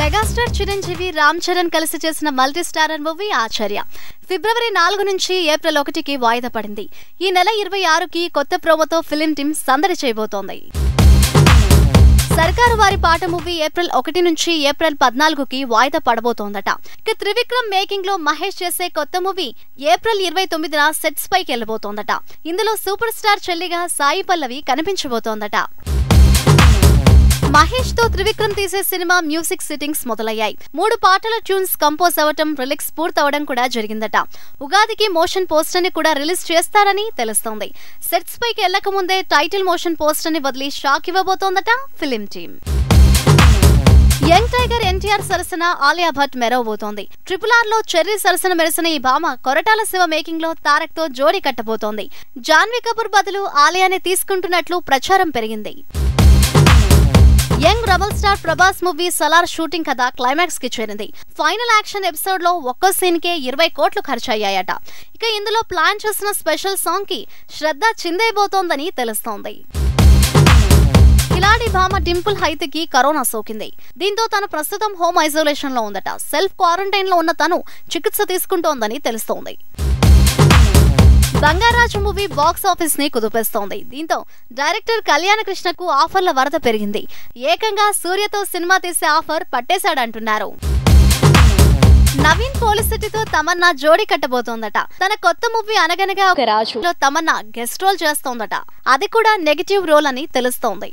Megastar Chiranjeevi Ram Charan కలిసి చేసిన multi starrer movie ఆచార్య ఫిబ్రవరి 4 నుంచి ఏప్రిల్ 1కి వాయిదా పడింది. ఈ నెల 26కి కొత్త ప్రోమోతో ఫిలిం టీం సందడి చేయబోతోంది. సర్కారు వారి పాట మూవీ ఏప్రిల్ 1 నుంచి ఏప్రిల్ 14కి వాయిదా పడబోతోందట. ఇక త్రివిక్రమ్ మేకింగ్ లో మహేష్ చేసే కొత్త మూవీ ఏప్రిల్ 29న సెట్స్ పైకి వెళ్లబోతోందట. ఇందులో సూపర్ స్టార్ చెల్లిగా సాయి పల్లవి కనిపించబోతోందట. మహేష్ తో త్రివిక్రమ్ తీసే సినిమా మ్యూజిక్ సిట్టింగ్స్ మొదలయ్యాయి. 3 పాటల ట్యూన్స్ కంపోజ్ అవటం, రిలీక్స్ పూర్తవడం కూడా జరిగిందట. ఉగాదికి మోషన్ పోస్టర్ ని కూడా రిలీజ్ చేస్తారని తెలుస్తోంది. సెట్స్ పైకి వెళ్లక ముందే టైటిల్ మోషన్ పోస్టర్ ని వదిలి షాక్ ఇవ్వబోతోందట film team. Young tiger NTR సరసన ఆలియా భట్ మెరవబోతోంది. RRR లో చెర్రీ సరసన మెరిసిన ఈ భామ కొరటాల శివ మేకింగ్ లో తారక్ తో జోడీ కట్టబోతోంది. జాన్వీ కపూర్ బదులు ఆలియాని తీసుకుంటున్నట్లు ప్రచారం పెరిగింది. Young rebel star Prabhas movie Salaar shooting కథ క్లైమాక్స్ కి చేరింది. ఫైనల్ యాక్షన్ ఎపిసోడ్ లో ఒక్కో సీన్ కే 20 కోట్లు ఖర్చయ్యాయట. ఇక ఇందులో ప్లాన్ చేసిన స్పెషల్ సాంగ్ కి శ్రద్ధ చిందైపోతోందని తెలుస్తోంది. కిలాడి భామ డింపుల్ హైతికి కరోనా సోకింది. దీంతో తను ప్రస్తుతం హోమ్ ఐసోలేషన్ లో ఉందట. సెల్ఫ్ క్వారంటైన్ లో ఉన్న తను చికిత్స తీసుకుంటోందని తెలుస్తోంది. బంగారాజు మూవీ బాక్స్ ఆఫీస్ ని కుదిపేస్తోంది. దీంతో డైరెక్టర్ కళ్యాణ కృష్ణకు ఆఫర్ల వరద పెరిగింది. ఏకంగా సూర్యతో సినిమా తీసే ఆఫర్ పట్టేశాడంటున్నారు. నవీన్ పోలిసిటీతో తమన్నా జోడీ కట్టబోతోందట. తన కొత్త మూవీ అనగనగా ఒక రాజులో తమన్నా గెస్ట్ రోల్ చేస్తోందట. అది కూడా నెగటివ్ రోల్ అని తెలుస్తోంది.